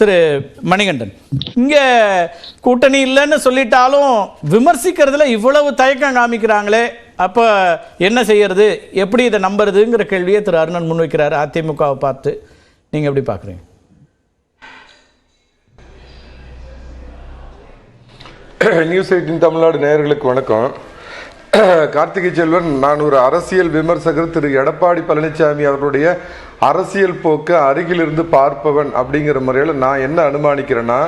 திரு மணிகண்டன், இங்கே கூட்டணி இல்லைன்னு சொல்லிட்டாலும் விமர்சிக்கிறதுல இவ்வளவு தயக்கம் காமிக்கிறாங்களே, அப்போ என்ன செய்யறது, எப்படி இதை நம்புறதுங்கிற கேள்வியை திரு அருணன் முன்வைக்கிறாரு அதிமுகவை பார்த்து. நீங்கள் எப்படி பார்க்குறீங்க? நியூஸ் 18 தமிழ்நாடு நேயர்களுக்கு வணக்கம். கார்த்திகை செல்வன், நான் ஒரு அரசியல் விமர்சகர். திரு எடப்பாடி பழனிசாமி அவர்களுடைய அரசியல் போக்கு அருகிலிருந்து பார்ப்பவன் அப்படிங்கிற முறையில் நான் என்ன அனுமானிக்கிறேன்னா,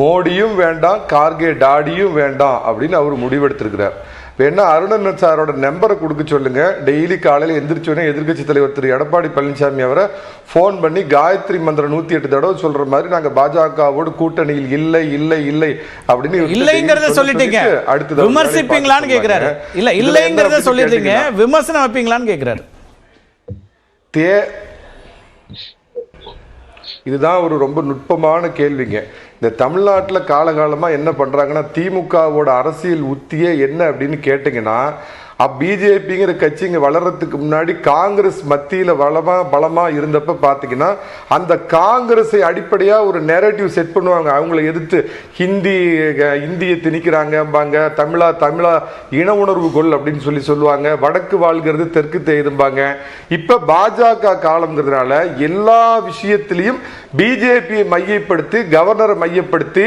மோடியும் வேண்டாம், கார்கே டாடியும் வேண்டாம் அப்படின்னு அவர் முடிவெடுத்திருக்கிறார். வேணா அருணன் சாரோட நம்பரை கொடுக்க சொல்லுங்க. டெய்லி காலையில் எந்திரிச்சோடனே எதிர்கட்சி தலைவர் திரு எடப்பாடி பழனிசாமி அவரை ஃபோன் பண்ணி காயத்ரி மந்திரம் 108 தடவை சொல்ற மாதிரி நாங்க பாஜகவோடு கூட்டணியில் இல்லை இல்லை இல்லை அப்படின்னு இல்லைங்கிறத சொல்லிட்டீங்க, அடுத்து விமர்சிப்பீங்களான்னு கேட்கிறாரு. இல்ல இல்லைங்கிறத சொல்லிட்டீங்க, விமர்சனம் வைப்பீங்களான்னு கேட்கிறாரு. இதுதான் ஒரு ரொம்ப நுட்பமான கேள்விங்க. இந்த தமிழ்நாட்டில் காலகாலமாக என்ன பண்ணுறாங்கன்னா, திமுகவோட அரசியல் உத்தியே என்ன அப்படின்னு கேட்டிங்கன்னா, பிஜேபிங்கிற கட்சி இங்கே வளர்றதுக்கு முன்னாடி காங்கிரஸ் மத்தியில் பலமாக இருந்தப்ப பார்த்தீங்கன்னா, அந்த காங்கிரஸை அடிப்படையாக ஒரு நெரேட்டிவ் செட் பண்ணுவாங்க. அவங்கள எதிர்த்து இந்தியை திணிக்கிறாங்கம்பாங்க, தமிழா இன உணர்வு கொள் அப்படின்னு சொல்லுவாங்க, வடக்கு வாழ்கிறது தெற்கு தேயுதும்பாங்க. இப்போ பாஜக காலங்கிறதுனால எல்லா விஷயத்திலையும் பிஜேபியை மையப்படுத்தி, கவர்னரை மையப்படுத்தி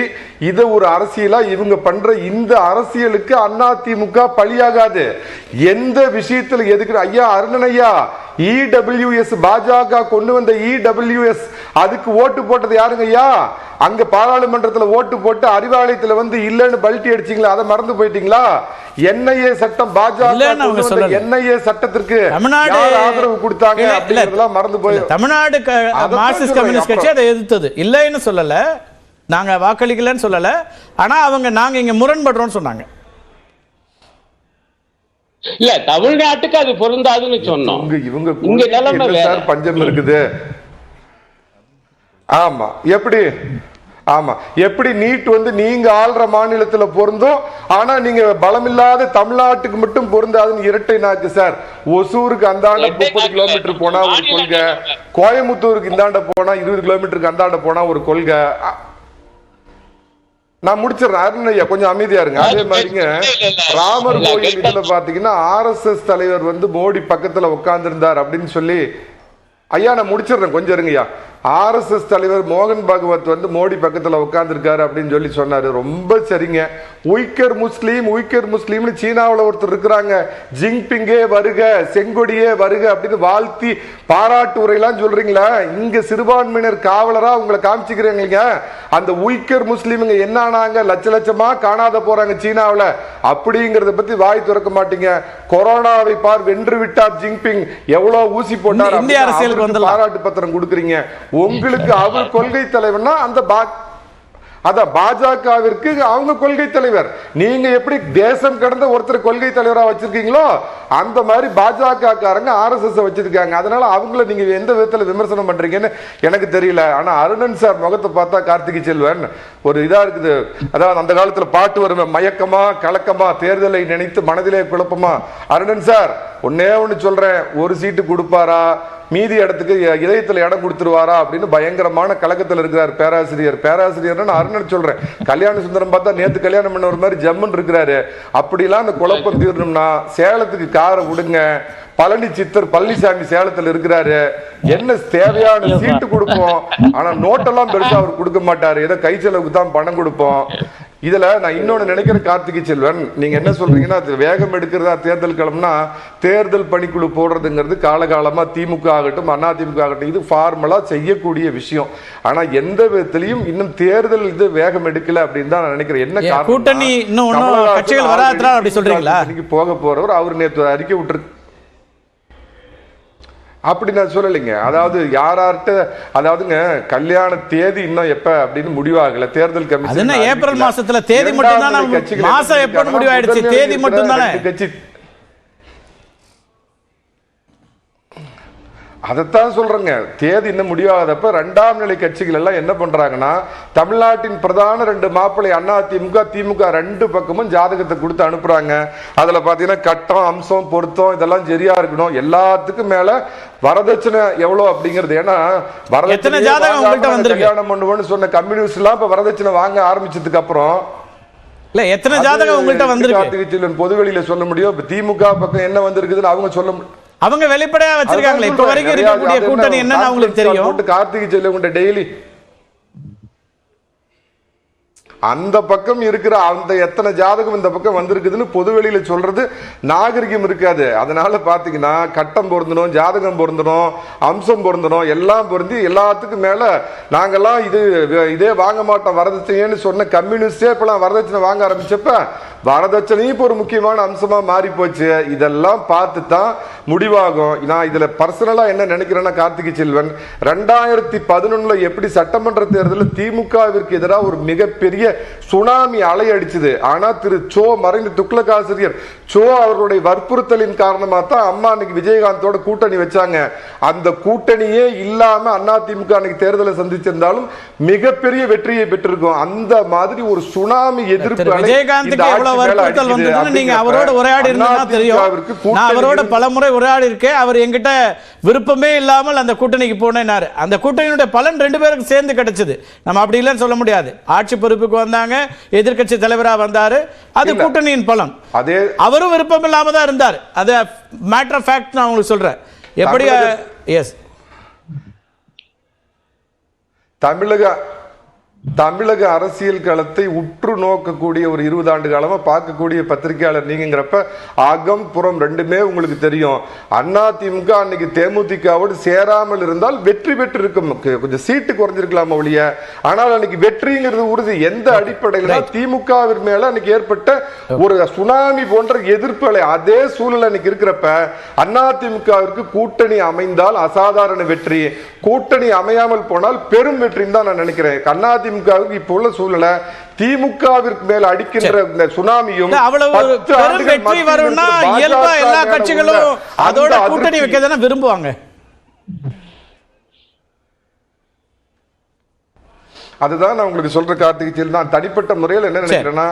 இதை ஒரு அரசியலா இவங்க பண்ற இந்த அரசியலுக்கு அதிமுக பலியாகாது. எந்த விஷயத்துல எதுக்கு ஐயா அருணன் ஐயா, இடபிள்யூஎஸ் பாஜக கொண்டு வந்த இடபிள்யூஎஸ் அதுக்கு ஓட்டு போட்டது யாருங்க ஐயா? அங்க பாராளுமன்றத்தில் ஓட்டு போட்டு அறிவாலயத்துல வந்து இல்லன்னு பல்ட்டி அடிச்சீங்களா, அதை மறந்து போயிட்டீங்களா? என்ஐஏ சட்டம், பாஜக என்ஐஏ சட்டத்திற்கு ஆதரவு கொடுத்தாங்க அப்படிங்கறதெல்லாம் மறந்து போய் தமிழ்நாடு மார்க்சிஸ்ட் கம்யூனிஸ்ட் கட்சி அதை எதிர்த்தது. இல்லைன்னு சொல்லல, நாங்க வாக்களிக்கலன்னு சொல்லல, ஆனா அவங்க நாங்க இங்க முரண்படுறோம்னு சொன்னாங்க. இல்ல, தமிழ்நாட்டுக்கு அது பொருந்தாதுன்னு சொன்னோம். இவங்க பஞ்சம் இருக்குது. ஆமா, எப்படி எப்படி நீட் வந்து நீங்க ஆள்ற மாநிலத்துல பொருந்தும், ஆனா நீங்க பலமில்லாத தமிழ்நாட்டுக்கு மட்டும் பொருந்தாதுன்னு இரட்டை நாக்கு சார். ஒசூருக்கு அந்தாண்ட 30 கிலோமீட்டர் போனா ஒரு கொள்கை, கோயம்புத்தூருக்கு இந்தாண்ட போனா 20 கிலோமீட்டருக்கு அந்தாண்ட போனா ஒரு கொள்கை. நான் முடிச்சிடறேன் அருண் ஐயா, கொஞ்சம் அமைதியா இருங்க. அதே மாதிரிங்க ராமர் கோயில் இதுல பாத்தீங்கன்னா RSS தலைவர் வந்து மோடி பக்கத்துல உட்கார்ந்து இருந்தார் அப்படின்னு சொல்லி, ஐயா நான் முடிச்சிடறேன் கொஞ்சம் இருங்கய்யா. RSS தலைவர் மோகன் பாகவத் வந்து மோடி பக்கத்துல உட்கார்ந்துருக்காரு அப்படின்னு சொல்லி சொன்னாரு. ரொம்ப சரிங்க. உய்கர் முஸ்லீம்னு சீனாவில் ஒருத்தர் இருக்கிறாங்க, ஜிங்பிங்கே வருக, செங்கொடியே வருக அப்படின்னு வாழ்த்தி பாராட்டு உரையெல்லாம் சொல்றீங்களா? இங்க சிறுபான்மையினர் காவலரா உங்களை காமிச்சுக்கிறீங்க. அந்த உய்கர் முஸ்லீமுங்க என்ன ஆனாங்க? லட்சமா காணாத போறாங்க சீனாவில். அப்படிங்கறத பத்தி வாய் திறக்க மாட்டீங்க. கொரோனாவை பார் வென்று விட்டார் ஜிங்பிங், எவ்வளவு ஊசி போட்டார், பாராட்டு பத்திரம் கொடுக்குறீங்க. உங்களுக்கு அவர் கொள்கை தலைவர்னா அந்த பாஜகவிற்கு அவங்க கொள்கை தலைவர். நீங்க எப்படி தேசம் கடந்த ஒருத்தர் கொள்கை தலைவரா வச்சிருக்கீங்களோ அந்த மாதிரி பாஜக காரங்க RSS வச்சிருக்காங்க. அதனால அவங்கள நீங்க எந்த விதத்துல விமர்சனம் பண்றீங்கன்னு எனக்கு தெரியல. ஆனா அருணன் சார் முகத்தை பார்த்தா கார்த்திகை செல்வன் ஒரு இதா இருக்குது. அதாவது அந்த காலத்துல பாட்டு வருமே, மயக்கமா கலக்கமா தேர்தலை நினைத்து மனதிலே குழப்பமா. அருணன் சார் ஒன்னே ஒன்னு சொல்றேன், ஒரு சீட்டு கொடுப்பாரா, மீதி இடத்துக்கு இதயத்தில் இடம் கொடுத்துருவாரா அப்படின்னு பயங்கரமான கலக்கத்தில் இருக்கிறார் பேராசிரியர். நான் அருணன் சொல்றேன், கல்யாண சுந்தரம் பார்த்தா நேத்து கல்யாணம் பண்ண ஒரு மாதிரி ஜம்முன்னு இருக்கிறாரு. அப்படிலாம் அந்த குழப்பம் தீரணும்னா சேலத்துக்கு காரை விடுங்க. பழனி சித்தர் பழனிசாமி சேலத்தில் இருக்கிறாரு, என்ன தேவையான சீட்டு கொடுப்போம், ஆனா நோட்டெல்லாம் பெருசா அவர் கொடுக்க மாட்டாரு, ஏதோ கை செலவுக்கு தான் பணம் கொடுப்போம். இதுல நான் இன்னொன்னு நினைக்கிறேன் கார்த்திகை செல்வன், நீங்க என்ன சொல்றீங்கன்னா வேகம் எடுக்கிறதா தேர்தல் கிளம்புனா தேர்தல் பணிக்குழு போடுறதுங்கிறது காலகாலமா திமுக ஆகட்டும் அதிமுக ஆகட்டும் இது ஃபார்மலா செய்யக்கூடிய விஷயம். ஆனா எந்த விதத்திலையும் இன்னும் தேர்தல் இது வேகம் எடுக்கல அப்படின்னு தான் நான் நினைக்கிறேன். என்ன காரணம், கூட்டணி இன்னும் கட்சிகள் வராதா அப்படி சொல்றீங்களா? போக போறவர் அவர் நேற்று அறிக்கை விட்டு அப்படி நான் சொல்லலைங்க. அதாவது யார்கிட்ட, அதாவதுங்க கல்யாண தேதி இன்னும் எப்ப அப்படின்னு முடிவாகல. தேர்தல் கமிஷன் ஏப்ரல் மாசத்துல தேதி மட்டும் தானே, மாசம் எப்ப முடிவாயிடுச்சு, தேதி மட்டும் தானே. அதைத்தான் சொல்றேங்க. தேதி இன்னும் முடியாதப்ப இரண்டாம் நிலை கட்சிகள் எல்லாம் என்ன பண்றாங்கன்னா, தமிழ்நாட்டின் பிரதான 2 மாப்பிள்ளை அதிமுக திமுக 2 பக்கமும் ஜாதகத்தை கொடுத்து அனுப்புறாங்க. அதுல பாத்தீங்கன்னா கட்டம், அம்சம், பொருத்தம் இதெல்லாம் சரியா இருக்கணும். எல்லாத்துக்கும் மேல வரதட்சணை எவ்வளவு அப்படிங்கிறது. ஏன்னா வரதட்சணை கல்யாணம் பண்ணுவோம்னு சொன்ன கம்யூனிஸ்ட் எல்லாம் இப்ப வரதட்சணை வாங்க ஆரம்பிச்சதுக்கு அப்புறம் இல்ல எத்தனை ஜாதகம் உங்கள்கிட்ட வந்திருக்கு? கார்த்திகை செல்வன் பொதுவெளியில சொல்ல முடியும். இப்ப திமுக பக்கம் என்ன வந்திருக்குதுன்னு அவங்க சொல்ல முடியும். அவங்க வெளிப்படையா வச்சிருக்காங்களே. இப்ப வரைக்கும் இருக்கக்கூடிய கூட்டணி என்னன்னு அவங்களுக்கு தெரியும். கார்த்திகை செல்வன் டெய்லி அந்த பக்கம் இருக்கிற அந்த எத்தனை ஜாதகம் இந்த பக்கம் வந்திருக்குதுன்னு பொதுவெளியில சொல்றது நாகரிகம் இருக்காது. அதனால பாத்தீங்கன்னா கட்டம் பொருந்தணும், ஜாதகம் பொருந்தணும், அம்சம் பொருந்தணும், எல்லாம் பொருந்தி எல்லாத்துக்கும் மேல நாங்கெல்லாம் இதே வாங்க மாட்டோம் வரதட்சணைன்னு சொன்ன கம்யூனிஸ்டே இப்பெல்லாம் வரதட்சணை வாங்க ஆரம்பிச்சப்ப வரதட்சணையும் இப்போ ஒரு முக்கியமான அம்சமா மாறி போச்சு. இதெல்லாம் பார்த்து தான் முடிவாகும். நான் இதுல பர்சனலா என்ன நினைக்கிறேன்னா, கார்த்திகை செல்வன் 2011 எப்படி சட்டமன்ற தேர்தலில் திமுகவிற்கு எதிராக ஒரு மிகப்பெரிய சுனாமி அலை அடிச்சது. ஆனா திரு சோ மறைந்த துக்ளக் ஆசிரியர் சோ அவர்களுடைய வற்புறுத்தலின் காரணமா தான் அம்மா அன்னைக்கு விஜயகாந்தோட கூட்டணி வச்சாங்க. அந்த கூட்டணியே இல்லாம அதிமுக அன்னைக்கு தேர்தலை சந்திச்சிருந்தாலும் மிகப்பெரிய வெற்றியை பெற்றிருக்கும். அந்த மாதிரி ஒரு சுனாமி எதிர்ப்பு அலை நீங்க அவரோட உரையாடி இருந்தா தெரியும். நான் அவரோட பலமுறை உரையாடி இருக்கேன். அவர் என்கிட்ட விருப்பமே இல்லாமல் அந்த கூட்டணிக்கு போனேன்னாரு. அந்த கூட்டணியுடைய பலன் 2 பேருக்கு சேர்ந்து கிடைச்சது. நம்ம அப்படி இல்லைன்னு சொல்ல முடியாது. ஆட்சி பொறுப்புக்கு வந்தாங்க, எதிர்க்கட்சி தலைவரா வந்தாரு, அது கூட்டணியின் பலன். அவரும் விருப்பம் இல்லாம தான் இருந்தார். அது மேட்டர் ஆஃப் ஃபேக்ட் நான் உங்களுக்கு சொல்றேன். எப்படி எஸ் தமிழக அரசியல் களத்தை உற்று நோக்கக்கூடிய ஒரு 20 ஆண்டு காலமா பார்க்கக்கூடிய பத்திரிகையாளர் நீங்கிறப்ப அகம் புறம் 2மே உங்களுக்கு தெரியும். அதிமுக அன்னைக்கு தேமுதிகவோடு சேராமல் இருந்தால் வெற்றி பெற்று இருக்கும். கொஞ்சம் சீட்டு குறைஞ்சிருக்கலாம் ஒழிய, ஆனால் அன்னைக்கு வெற்றிங்கிறது உறுதி. எந்த அடிப்படையில் திமுகவின் மேல அன்னைக்கு ஏற்பட்ட ஒரு சுனாமி போன்ற எதிர்ப்புகளை அதே சூழல் அன்னைக்கு இருக்கிறப்ப அதிமுகவிற்கு கூட்டணி அமைந்தால் அசாதாரண வெற்றி, கூட்டணி அமையாமல் போனால் பெரும் வெற்றின்னு தான் நான் நினைக்கிறேன். அதிமுகவுக்கு இப்போ உள்ள சூழ்நிலை திமுகவிற்கு மேல அடிக்கின்ற இந்த சுனாமியும் வெற்றி வரும்னா இயல்பா எல்லா கட்சிகளும் அதோட கூட்டணி வைக்க விரும்புவாங்க. அதுதான் நான் உங்களுக்கு சொல்ற கார்த்திகை செல்வன். நான் தனிப்பட்ட முறையில் என்ன நினைக்கிறேன்னா,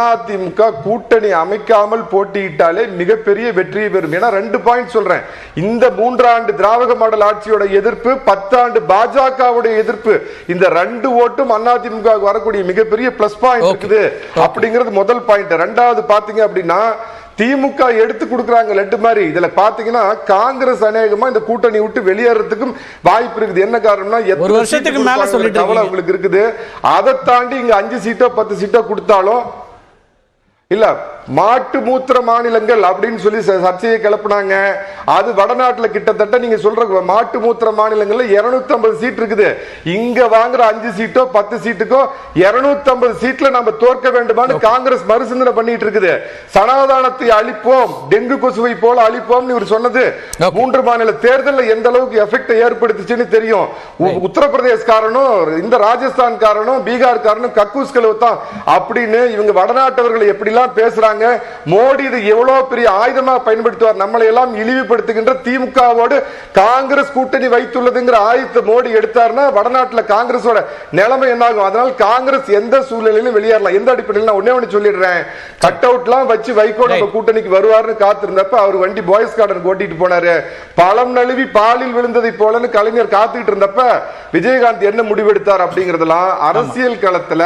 அதிமுக கூட்டணி அமைக்காமல் போட்டியிட்டாலே மிகப்பெரிய வெற்றியை பெறும். ஏன்னா 2 பாயிண்ட் சொல்றேன். இந்த 3 ஆண்டு திராவிட மாடல் ஆட்சியோட எதிர்ப்பு, 10 ஆண்டு பாஜகவுடைய எதிர்ப்பு, இந்த 2 ஓட்டும் அதிமுக வரக்கூடிய மிகப்பெரிய பிளஸ் பாயிண்ட் இருக்குது அப்படிங்கிறது முதல் பாயிண்ட். 2வது பாத்தீங்க அப்படின்னா திமுக எடுத்து கொடுக்குறாங்க லட்டு மாதிரி. இதுல பாத்தீங்கன்னா காங்கிரஸ் அநேகமா இந்த கூட்டணி விட்டு வெளியேறதுக்கும் வாய்ப்பு இருக்குது. என்ன காரணம்னா ஒரு வருஷத்துக்கு மேல சொல்லிட்டு உங்களுக்கு இருக்குது. அதை தாண்டி இங்க 5 சீட்டோ 10 சீட்டோ கொடுத்தாலும் இல்ல மாட்டு மூத்திர மாநிலங்கள் அப்படின்னு சொல்லி சர்ச்சையை கிளப்பினாங்க. அது வடநாட்டுல கிட்டத்தட்ட நீங்க சொல்ற மாட்டு மூத்திர மாநிலங்கள்ல 250 சீட் இருக்குது. இங்க வாங்குற 5 சீட்டோ 10 சீட்டுக்கோ 250 சீட்ல நம்ம தோற்க வேண்டுமான்னு காங்கிரஸ் மறுசிந்தனை பண்ணிட்டு இருக்குது. சனாதானத்தை அழிப்போம், டெங்கு கொசுவை போல அழிப்போம் இவர் சொன்னது 3 மாநில தேர்தலில் எந்த அளவுக்கு எஃபெக்ட் ஏற்படுத்துச்சுன்னு தெரியும். உத்தரப்பிரதேஷ் காரனும் இந்த ராஜஸ்தான் காரனும் பீகார் காரனும் கக்கூஸ் கழுவு தான் அப்படின்னு இவங்க வடநாட்டவர்களை எப்படி பேசுறாங்க. மோடி இது எவ்வளவு பெரிய ஆயுதமா பயன்படுத்துவார், நம்மளை எல்லாம் இழிவுபடுத்துகின்ற திமுகவோடு காங்கிரஸ் கூட்டணி வைத்துள்ளதுங்கிற ஆயுதத்தை மோடி எடுத்தார்னா வடநாட்டுல காங்கிரஸோட நிலைமை என்ன ஆகும்? அதனால காங்கிரஸ் எந்த சூழ்நிலையிலும் வெளியேறலாம். எந்த அடிப்படையில் நான் ஒண்ணே சொல்லிடுறேன். கட் அவுட்லாம் வச்சு வைகோ நம்ம கூட்டணிக்கு வருவார்னு காத்திருந்தப்ப அவர் வண்டி பாய்ஸ் கார்டன் ஓட்டிட்டு போனாரு. பழம் நழுவி பாலில் விழுந்ததை போலன்னு கலைஞர் காத்துக்கிட்டு இருந்தப்ப விஜயகாந்த் என்ன முடிவெடுத்தார் அப்படிங்கறதெல்லாம் அரசியல் களத்துல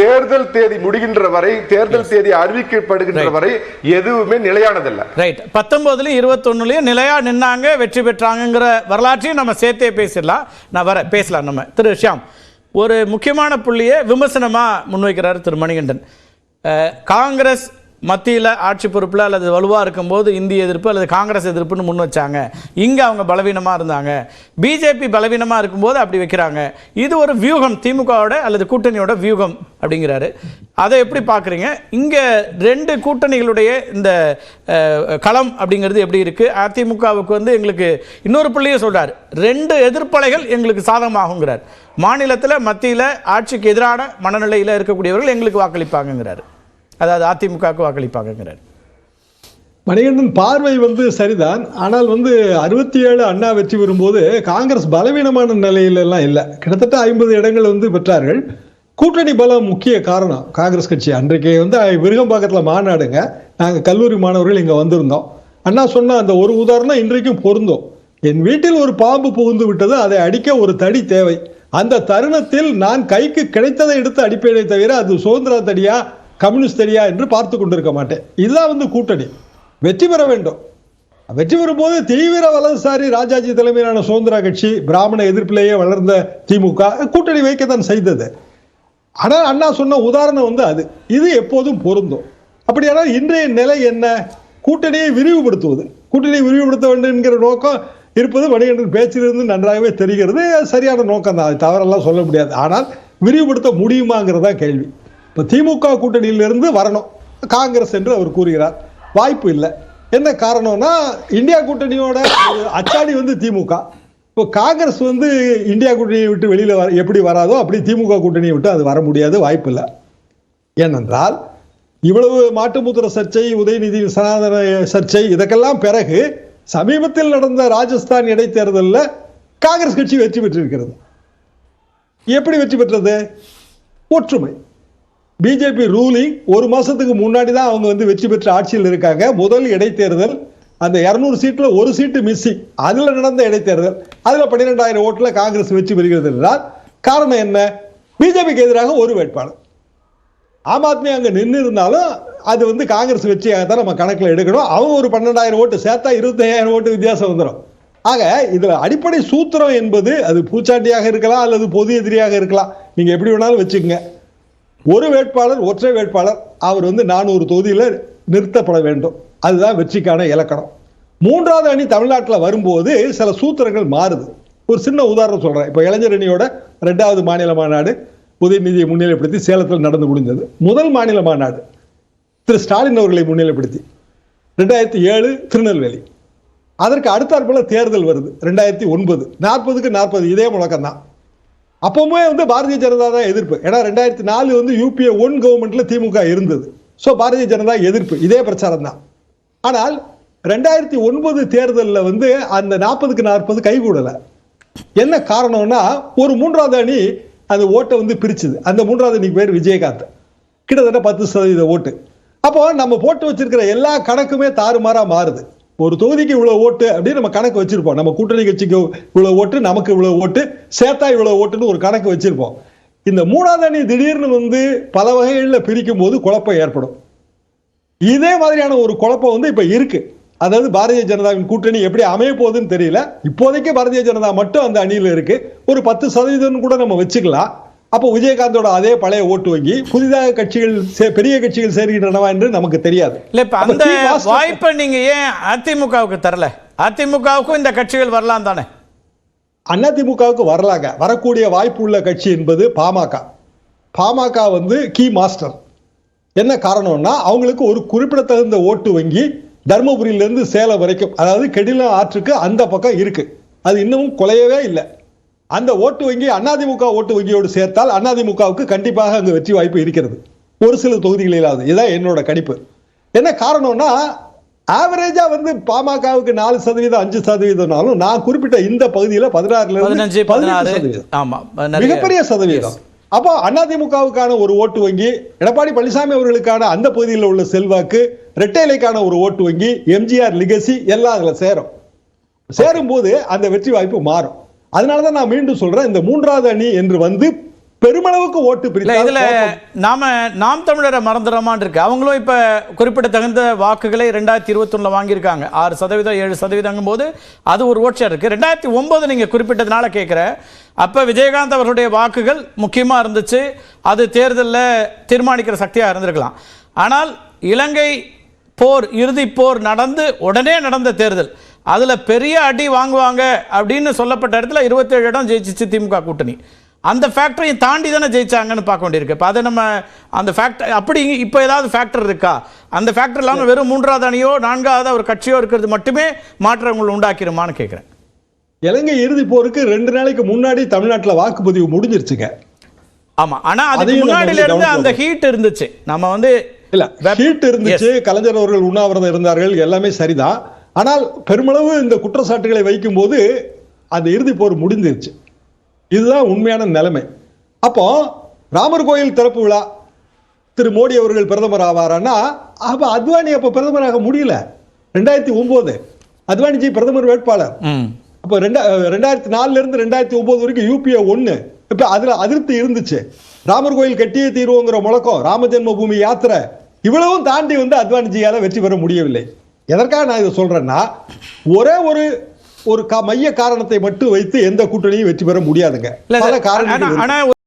தேர்தல் தேதி முடிகின்ற வரை, தேர்தல் தேதி அறிவிக்கப்படுகின்ற வரை எதுவுமே நிலையானதல்ல. ரைட். 19 21 நிலையா நின்னாங்க, வெற்றி பெற்றாங்கிற வரலாற்றையும் நம்ம சேர்த்தே பேசலாம். நான் பேசலாம். நம்ம திரு ஷியாம் ஒரு முக்கியமான புள்ளியை விமர்சனமா முன்வைக்கிறார் திரு மணிகண்டன். காங்கிரஸ் மத்தியில் ஆட்சி பொறுப்பில் அல்லது வலுவாக இருக்கும்போது இந்திய எதிர்ப்பு அல்லது காங்கிரஸ் எதிர்ப்புன்னு முன் வச்சாங்க. இங்கே அவங்க பலவீனமாக இருந்தாங்க. பிஜேபி பலவீனமாக இருக்கும்போது அப்படி வைக்கிறாங்க. இது ஒரு வியூகம், திமுகவோட அல்லது கூட்டணியோட வியூகம் அப்படிங்கிறாரு. அதை எப்படி பார்க்குறீங்க? இங்கே 2 கூட்டணிகளுடைய இந்த களம் அப்படிங்கிறது எப்படி இருக்குது? அதிமுகவுக்கு எங்களுக்கு இன்னொரு புள்ளியை சொல்கிறார், 2 எதிர்ப்பலைகள் எங்களுக்கு சாதகமாகுங்கிறார். மாநிலத்தில் மத்தியில் ஆட்சிக்கு எதிரான மனநிலையில் இருக்கக்கூடியவர்கள் எங்களுக்கு வாக்களிப்பாங்கங்கிறார். அதாவது அதிமுகவுக்கு வாக்களிப்பாங்கிறார். மணிகண்டன் பார்வை சரிதான். ஆனால் 67 அண்ணா வெற்றி பெறும்போது காங்கிரஸ் பலவீனமான நிலையில எல்லாம் இல்லை. கிட்டத்தட்ட 50 இடங்கள் பெற்றார்கள். கூட்டணி பலம் முக்கிய காரணம். காங்கிரஸ் கட்சி அன்றைக்கு விருகம்பாக்கத்தில் மாநாடுங்க, நாங்கள் கல்லூரி மாணவர்கள் இங்கே வந்திருந்தோம். அண்ணா சொன்ன அந்த ஒரு உதாரணம் இன்றைக்கும் பொருந்தும். என் வீட்டில் ஒரு பாம்பு புகுந்து விட்டது, அதை அடிக்க ஒரு தடி தேவை. அந்த தருணத்தில் நான் கைக்கு கிடைத்ததை எடுத்து அடிப்பேனே தவிர அது சுதந்திர தடியா கம்யூனிஸ்ட் தடியா என்று பார்த்து கொண்டிருக்க மாட்டேன். இதுதான் கூட்டணி. வெற்றி பெற வேண்டும். வெற்றி பெறும்போது தீவிர வலதுசாரி ராஜாஜி தலைமையிலான சுதந்திர கட்சி, பிராமண எதிர்ப்பிலேயே வளர்ந்த திமுக கூட்டணி வைக்கத்தான் செய்தது. ஆனால் அண்ணா சொன்ன உதாரணம் அது. இது எப்போதும் பொருந்தும். அப்படியானால் இன்றைய நிலை என்ன? கூட்டணியை விரிவுபடுத்துவது. கூட்டணியை விரிவுபடுத்த வேண்டும் என்கிற நோக்கம் இருப்பது மணிகண்டன் பேச்சிலிருந்து நன்றாகவே தெரிகிறது. சரியான நோக்கம் தான், அது தவறெல்லாம் சொல்ல முடியாது. ஆனால் விரிவுபடுத்த முடியுமாங்கிறதா கேள்வி. இப்போ திமுக கூட்டணியிலிருந்து வரணும் காங்கிரஸ் என்று அவர் கூறுகிறார். வாய்ப்பு இல்லை. என்ன காரணம்னா, இந்தியா கூட்டணியோட அச்சாடி திமுக. இப்போ காங்கிரஸ் இந்தியா கூட்டணியை விட்டு வெளியில் எப்படி வராதோ அப்படி திமுக கூட்டணியை விட்டு அது வர முடியாது, வாய்ப்பு இல்லை. ஏனென்றால் இவ்வளவு மாட்டுமுத்திர சர்ச்சை, உதயநிதி சனாதன சர்ச்சை, இதற்கெல்லாம் பிறகு சமீபத்தில் நடந்த ராஜஸ்தான் இடைத்தேர்தலில் காங்கிரஸ் கட்சி வெற்றி பெற்றிருக்கிறது. எப்படி வெற்றி பெற்றது? ஒற்றுமை. பிஜேபி ரூலிங் ஒரு மாசத்துக்கு முன்னாடி தான் அவங்க வெற்றி பெற்ற ஆட்சியில் இருக்காங்க. முதல் இடைத்தேர்தல் அந்த 200 சீட்டில் ஒரு சீட்டு மிஸ்ஸிங், அதில் நடந்த இடைத்தேர்தல், அதில் 12,000 ஓட்டில் காங்கிரஸ் வெற்றி பெறுகிறது என்றால் காரணம் என்ன? பிஜேபிக்கு எதிராக ஒரு வேட்பாளர். ஆம் ஆத்மி அங்கே நின்று இருந்தாலும் அது காங்கிரஸ் வெற்றியாக தான் நம்ம கணக்கில் எடுக்கணும். அவங்க ஒரு 12,000 ஓட்டு சேர்த்தா 25,000 ஓட்டு வித்தியாசம் வந்துடும். ஆக இதில் அடிப்படை சூத்திரம் என்பது அது பூச்சாண்டியாக இருக்கலாம் அல்லது பொது எதிரியாக இருக்கலாம், நீங்கள் எப்படி வேணாலும் வச்சுக்கோங்க. ஒரு வேட்பாளர், ஒற்றை வேட்பாளர், அவர் 400 தொகுதியில் நிறுத்தப்பட வேண்டும். அதுதான் வெற்றிக்கான இலக்கணம். மூன்றாவது அணி தமிழ்நாட்டில் வரும்போது சில சூத்திரங்கள் மாறுது. ஒரு சின்ன உதாரணம் சொல்கிறேன். இப்போ இளைஞர் அணியோட 2வது மாநில மாநாடு உதயநிதியை முன்னிலைப்படுத்தி சேலத்தில் நடந்து முடிந்தது. முதல் மாநில மாநாடு திரு ஸ்டாலின் அவர்களை முன்னிலைப்படுத்தி 2007 திருநெல்வேலி. அதற்கு அடுத்தாற்போல தேர்தல் வருது 2009. 40க்கு 40 இதே முழக்கம் தான். அப்பவுமே பாரதிய ஜனதா தான் எதிர்ப்பு. ஏன்னா 2004 யூபிஏ 1 கவர்மெண்ட்ல திமுக இருந்தது. ஸோ பாரதிய ஜனதா எதிர்ப்பு, இதே பிரச்சாரம் தான். ஆனால் 2009 தேர்தலில் அந்த 40க்கு 40 கைகூடலை. என்ன காரணம்னா, ஒரு மூன்றாவது அணி அந்த ஓட்டை பிரிச்சுது. அந்த மூன்றாவது அணிக்கு பேர் விஜயகாந்த். கிட்டத்தட்ட 10% ஓட்டு. அப்போ நம்ம போட்டு வச்சிருக்கிற எல்லா கணக்குமே தாறுமாறா மாறுது. ஒரு தொகுதிக்கு இவ்வளவு ஓட்டு அப்படின்னு நம்ம கணக்கு வச்சிருப்போம். நம்ம கூட்டணி கட்சிக்கு இவ்வளவு ஓட்டு, நமக்கு இவ்வளவு ஓட்டு, சேர்த்தா இவ்வளவு ஓட்டுன்னு ஒரு கணக்கு வச்சிருப்போம். இந்த மூணாவது அணி திடீர்னு பல வகைகளில் பிரிக்கும் போது குழப்பம் ஏற்படும். இதே மாதிரியான ஒரு குழப்பம் இப்ப இருக்கு. அதாவது பாரதிய ஜனதாவின் கூட்டணி எப்படி அமைய போகுதுன்னு தெரியல. இப்போதைக்கு பாரதிய ஜனதா மட்டும் அந்த அணியில் இருக்கு. ஒரு 10% கூட நம்ம வச்சுக்கலாம். அப்போ விஜயகாந்தோட அதே பழைய ஓட்டு வங்கி புதிதாக கட்சிகள், பெரிய கட்சிகள் சேர்கின்றனவா என்று நமக்கு தெரியாது. இல்ல, இப்ப அந்த வாய்ப்பை நீங்க ஏன் அதிமுகவுக்கு தரல? அதிமுகவுக்கும் இந்த கட்சிகள் வரலாம் தானே? அதிமுகவுக்கு வரலாங்க. வரக்கூடிய வாய்ப்பு உள்ள கட்சி என்பது பாமக. PMK key master. என்ன காரணம்னா, அவங்களுக்கு ஒரு குறிப்பிடத்தகுந்த ஓட்டு வங்கி தர்மபுரியிலிருந்து சேலம் வரைக்கும், அதாவது கெடில ஆற்றுக்கு அந்த பக்கம் இருக்கு. அது இன்னமும் குலையவே இல்லை. அந்த ஓட்டு வங்கி அதிமுக ஓட்டு வங்கியோடு சேர்த்தால் அதிமுகவுக்கு கண்டிப்பாக அங்கு வெற்றி வாய்ப்பு இருக்கிறது, ஒரு சில தொகுதிகளிலாவது. இதுதான் என்னோட கணிப்பு. என்ன காரணம்னா, ஆவரேஜா பாமகவுக்கு 4%, 5%, நான் குறிப்பிட்ட இந்த பகுதியில் 16% மிகப்பெரிய சதவீதம். அப்போ அதிமுகவுக்கான ஒரு ஓட்டு வங்கி, எடப்பாடி பழனிசாமி அவர்களுக்கான அந்த பகுதியில் உள்ள செல்வாக்கு, இரட்டை இலைக்கான ஒரு ஓட்டு வங்கி, எம்ஜிஆர் லிகசி எல்லாம் அதுல சேரும் போது அந்த வெற்றி வாய்ப்பு மாறும். அதனாலதான் நான் மீண்டும் சொல்றேன், இந்த மூன்றாவது அணி என்று பெருமளவுக்கு ஓட்டு பிரித்தா இதுல நாம் தமிழரை மறந்துடுறோமான்னு இருக்கு. அவங்களும் இப்ப குறிப்பிடத்தகுந்த வாக்குகளை 2021 வாங்கியிருக்காங்க. 6%, 7% போது அது ஒரு ஓட்சியா இருக்கு. 2009 நீங்க குறிப்பிட்டதுனால கேட்கிற, அப்ப விஜயகாந்த் அவர்களுடைய வாக்குகள் முக்கியமா இருந்துச்சு. அது தேர்தலில் தீர்மானிக்கிற சக்தியா இருந்திருக்கலாம். ஆனால் இலங்கை போர், இறுதி போர் நடந்து உடனே நடந்த தேர்தல், அதுல பெரிய அடி வாங்குவாங்க அப்படின்னு சொல்லப்பட்ட இடத்துல 27 இடம் ஜெயிச்சிச்சு திமுக கூட்டணி. அந்த ஃபேக்டரையும் தாண்டி தானே ஜெயிச்சாங்கன்னு பார்க்க வேண்டியிருக்கு. இப்போ அதை நம்ம அந்த ஃபேக்டர் அப்படி இப்போ ஏதாவது ஃபேக்டர் இருக்கா? அந்த ஃபேக்டர் இல்லாமல் வெறும் மூன்றாவது அணியோ 4வது ஒரு கட்சியோ இருக்கிறது மட்டுமே மாற்றங்கள் உண்டாக்கிருமான்னு கேட்குறேன். இலங்கை இறுதி போருக்கு 2 நாளைக்கு முன்னாடி தமிழ்நாட்டில் வாக்குப்பதிவு முடிஞ்சிருச்சுங்க. ஆமா, ஆனா அதுக்கு முன்னாடியில இருந்து அந்த ஹீட் இருந்துச்சு. நம்ம இல்ல சீட் இருந்துச்சு, கலைஞர் அவர்கள் உண்ணாவிரதம் இருந்தார்கள், எல்லாமே சரிதான். ஆனால் பெருமளவு இந்த குற்றச்சாட்டுகளை வைக்கும் போது அந்த இறுதி போர் முடிஞ்சிருச்சு. இதுதான் உண்மையான நிலைமை. அப்போ ராமர் கோயில் திறப்பு விழா திரு மோடி அவர்கள் பிரதமர் ஆவாரான்னா, அப்ப அத்வானி அப்ப பிரதமராக முடியல. 2009 அத்வானிஜி பிரதமர் வேட்பாளர். அப்ப 2004 இருந்து 2009 வரைக்கும் யூபிஏ 1. இப்ப அதுல அதிருப்தி இருந்துச்சு. ராமர் கோயில் கட்டியே தீர்வோங்கிற முழக்கம், ராம ஜென்ம பூமி யாத்திரை, இவ்வளவும் தாண்டி அத்வானிஜியால வெற்றி பெற முடியவில்லை. எதற்காக நான் இதை சொல்றேன்னா, ஒரே ஒரு மைய காரணத்தை மட்டும் வைத்து எந்த கூட்டணியும் வெற்றி பெற முடியாதுங்க. பல காரணங்கள்.